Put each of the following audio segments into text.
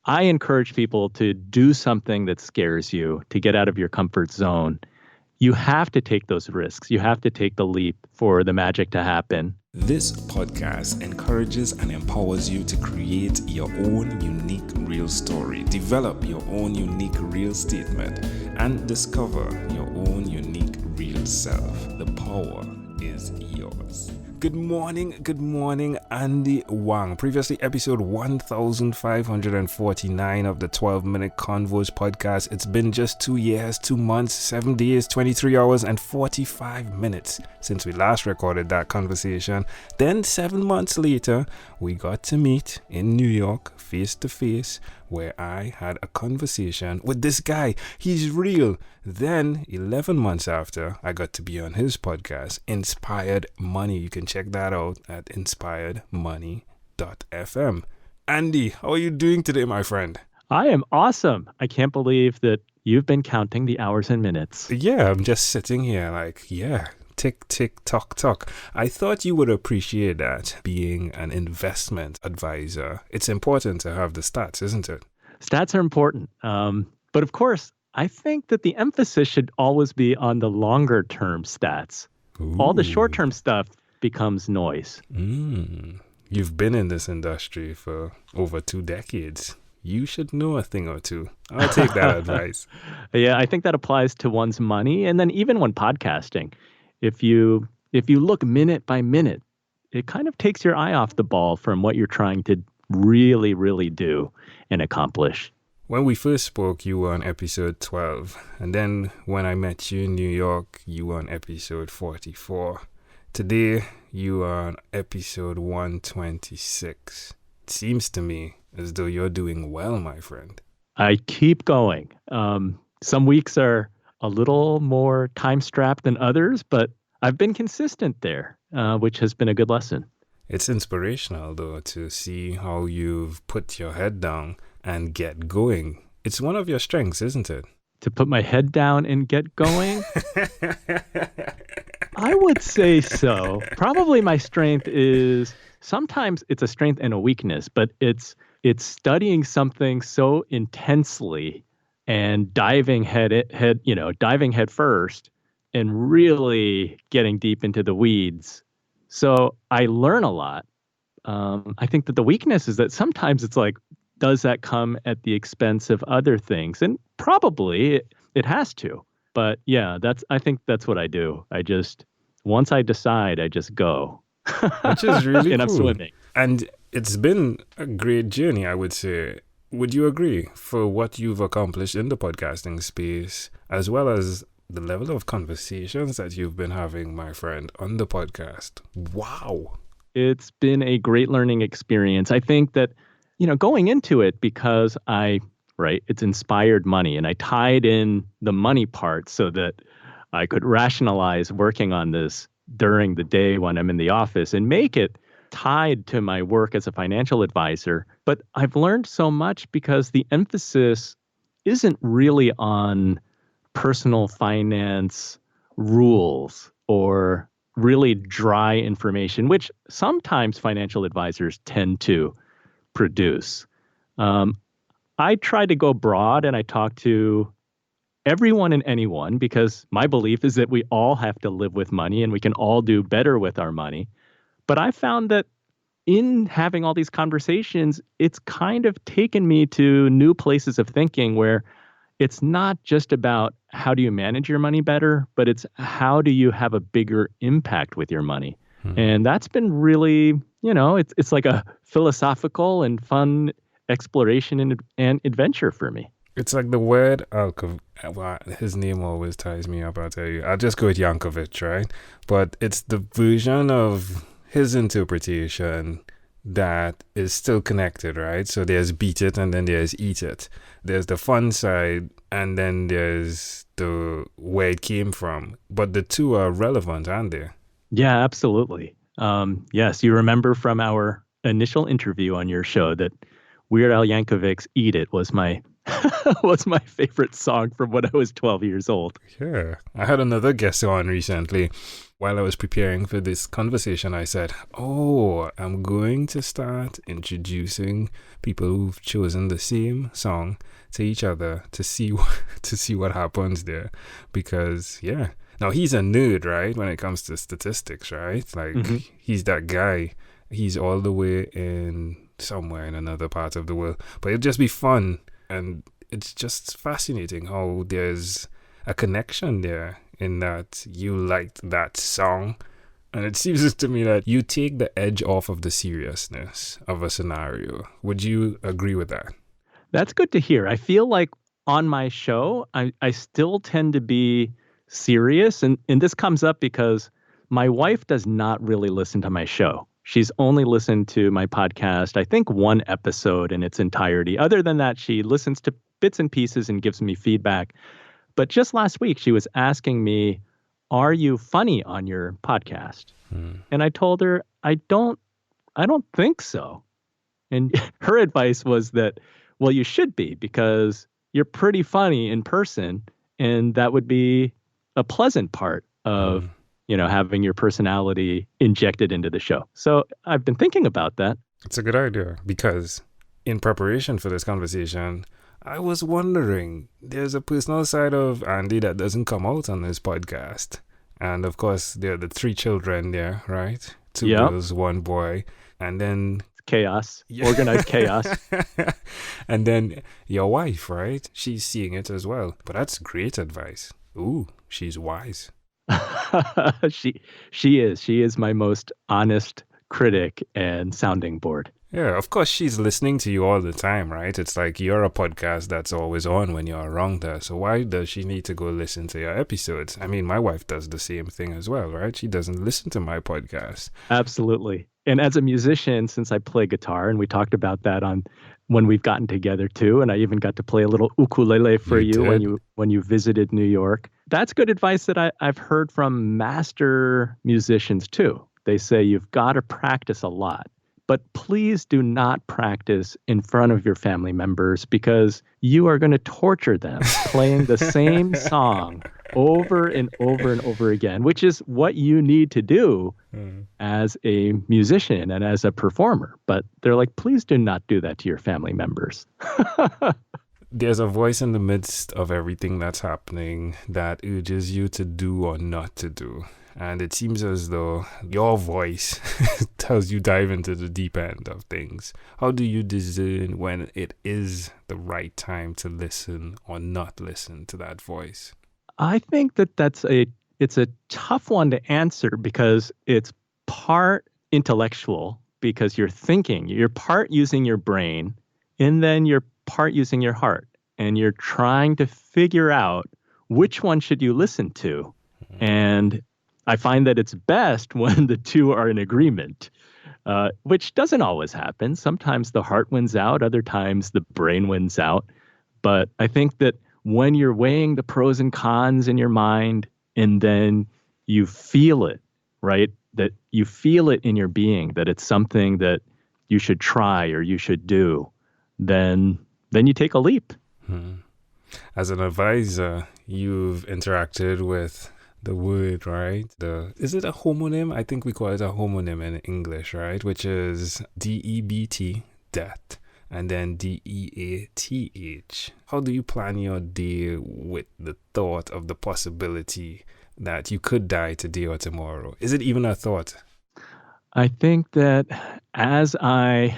I encourage people to do something that scares you, to get out of your comfort zone. You have to take those risks. You have to take the leap for the magic to happen. This podcast encourages and empowers you to create your own unique real story, develop your own unique real statement, and discover your own unique real self. The power is yours. Good morning, Andy Wang. Previously, episode 1549 of the 12-Minute Convos podcast. It's been just 2 years, 2 months, 7 days, 23 hours, and 45 minutes since we last recorded that conversation. Then 7 months later, we got to meet in New York, face to face, where I had a conversation with this guy. He's real. Then 11 months after, I got to be on his podcast, Inspired Money. You can check that out at inspiredmoney.fm. Andy, how are you doing today, my friend? I am awesome. I can't believe that you've been counting the hours and minutes. Yeah, I'm just sitting here like, tick, tick, tock, tock. I thought you would appreciate that, being an investment advisor. It's important to have the stats, isn't it? Stats are important. But of course, I think that the emphasis should always be on the longer term stats. Ooh. All the short term stuff becomes noise. You've been in this industry for over 2 decades. You should know a thing or two. I'll take that advice. Yeah, I think that applies to one's money. And then even when podcasting, if you look minute by minute, it kind of takes your eye off the ball from what you're trying to really, really do and accomplish. When we first spoke, you were on episode 12. And then when I met you in New York, you were on episode 44. Today, you are on episode 126. It seems to me as though you're doing well, my friend. I keep going. Some weeks are a little more time-strapped than others, but I've been consistent there, which has been a good lesson. It's inspirational, though, to see how you've put your head down and get going. It's one of your strengths, isn't it? To put my head down and get going? I would say so. Probably my strength is, sometimes it's a strength and a weakness, but it's studying something so intensely and diving head first and really getting deep into the weeds. So I learn a lot. I think that the weakness is that sometimes it's like, does that come at the expense of other things? And probably it has to. But yeah, I think that's what I do. Once I decide, I just go. Which is really and cool. I'm swimming. And it's been a great journey, I would say. Would you agree, for what you've accomplished in the podcasting space, as well as the level of conversations that you've been having, my friend, on the podcast? Wow. It's been a great learning experience. I think that, going into it, because it's inspired money, and I tied in the money part so that I could rationalize working on this during the day when I'm in the office and make it tied to my work as a financial advisor. But I've learned so much because the emphasis isn't really on personal finance rules or really dry information, which sometimes financial advisors tend to produce. I try to go broad and I talk to everyone and anyone, because my belief is that we all have to live with money and we can all do better with our money. But I found that in having all these conversations, it's kind of taken me to new places of thinking where it's not just about how do you manage your money better, but it's how do you have a bigger impact with your money. And that's been really, it's like a philosophical and fun exploration and adventure for me. It's like the word his name always ties me up, I'll tell you. I'll just go with Yankovic, right? But it's the version of his interpretation that is still connected, right? So there's beat it and then there's eat it. There's the fun side and then there's the where it came from. But the two are relevant, aren't they? Yeah, absolutely. Yes, you remember from our initial interview on your show that Weird Al Yankovic's Eat It was my was my favorite song from when I was 12 years old. Yeah. I had another guest on recently. While I was preparing for this conversation, I said, I'm going to start introducing people who've chosen the same song to each other to see what happens there. Because, yeah. Now, he's a nerd, right, when it comes to statistics, right? Like, he's that guy. He's all the way in somewhere in another part of the world. But it'll just be fun. And it's just fascinating how there's a connection there in that you liked that song. And it seems to me that you take the edge off of the seriousness of a scenario. Would you agree with that? That's good to hear. I feel like on my show, I still tend to be serious. And this comes up because my wife does not really listen to my show. She's only listened to my podcast, I think, one episode in its entirety. Other than that, she listens to bits and pieces and gives me feedback. But just last week, she was asking me, are you funny on your podcast? And I told her, I don't think so. And her advice was that, well, you should be, because you're pretty funny in person. And that would be a pleasant part of having your personality injected into the show. So I've been thinking about that. It's a good idea, because in preparation for this conversation, I was wondering, there's a personal side of Andy that doesn't come out on this podcast. And of course, there are the 3 children there, right? 2 girls, 1 boy. And then chaos, organized chaos. And then your wife, right? She's seeing it as well. But that's great advice. Ooh, she's wise. She is my most honest critic and sounding board. Yeah, of course she's listening to you all the time, right? It's like you're a podcast that's always on when you're around her. So why does she need to go listen to your episodes? I mean, my wife does the same thing as well, right? She doesn't listen to my podcast. Absolutely. And as a musician, since I play guitar, and we talked about that on when we've gotten together too, and I even got to play a little ukulele for you when you visited New York. That's good advice that I've heard from master musicians too. They say you've got to practice a lot, but please do not practice in front of your family members, because you are going to torture them playing the same song over and over and over again, which is what you need to do as a musician and as a performer. But they're like, please do not do that to your family members. There's a voice in the midst of everything that's happening that urges you to do or not to do. And it seems as though your voice tells you dive into the deep end of things. How do you discern when it is the right time to listen or not listen to that voice? I think it's a tough one to answer, because it's part intellectual, because you're thinking, you're part using your brain, and then you're part using your heart, and you're trying to figure out which one should you listen to. And I find that it's best when the two are in agreement, which doesn't always happen. Sometimes the heart wins out, other times the brain wins out. But I think that when you're weighing the pros and cons in your mind, and then you feel it, right? That you feel it in your being, that it's something that you should try or you should do, then you take a leap. As an advisor, you've interacted with the word, right? Is it a homonym? I think we call it a homonym in English, right? Which is DEBT, death, and then DEATH. How do you plan your day with the thought of the possibility that you could die today or tomorrow? Is it even a thought? I think that as I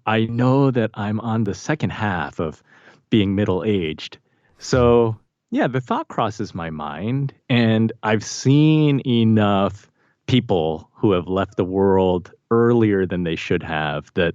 know that I'm on the second half of being middle-aged. So yeah, the thought crosses my mind, and I've seen enough people who have left the world earlier than they should have that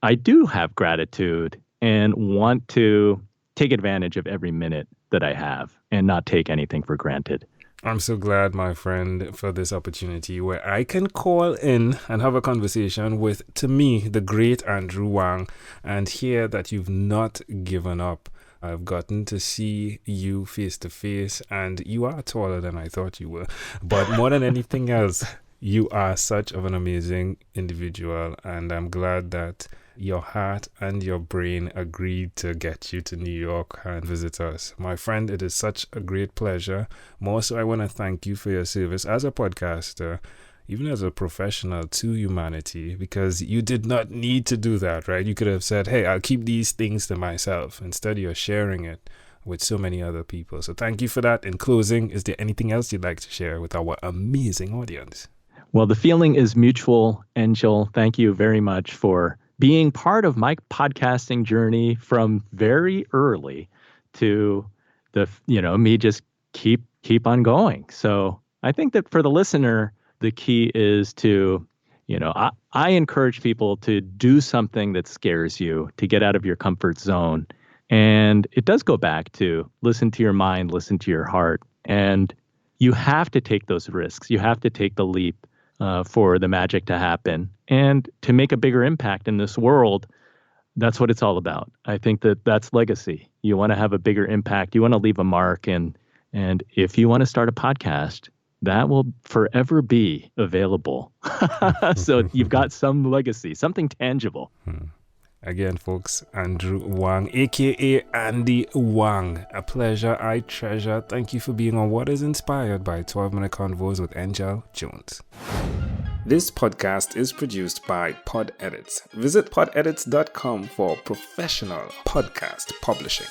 I do have gratitude and want to take advantage of every minute that I have and not take anything for granted. I'm so glad, my friend, for this opportunity where I can call in and have a conversation with, to me, the great Andrew Wang, and hear that you've not given up. I've gotten to see you face to face, and you are taller than I thought you were. But more than anything else, you are such of an amazing individual, and I'm glad that Your heart and your brain agreed to get you to New York and visit us. My friend, it is such a great pleasure. More so, I want to thank you for your service as a podcaster, even as a professional to humanity, because you did not need to do that, right? You could have said, hey, I'll keep these things to myself. Instead, you're sharing it with so many other people. So thank you for that. In closing, is there anything else you'd like to share with our amazing audience? Well, the feeling is mutual, Angel. Thank you very much for being part of my podcasting journey from very early to me just keep on going. So I think that for the listener, the key is to, I encourage people to do something that scares you, to get out of your comfort zone. And it does go back to listen to your mind, listen to your heart. And you have to take those risks. You have to take the leap for the magic to happen and to make a bigger impact in this world. That's what it's all about. I think that that's legacy. You want to have a bigger impact. You want to leave a mark. And if you want to start a podcast, that will forever be available. So you've got some legacy, something tangible. Again, folks, Andrew Wang, a.k.a. Andy Wang. A pleasure I treasure. Thank you for being on What is Inspired by 12-Minute Convos with Angel Jones. This podcast is produced by Pod Edits. Visit podedits.com for professional podcast publishing.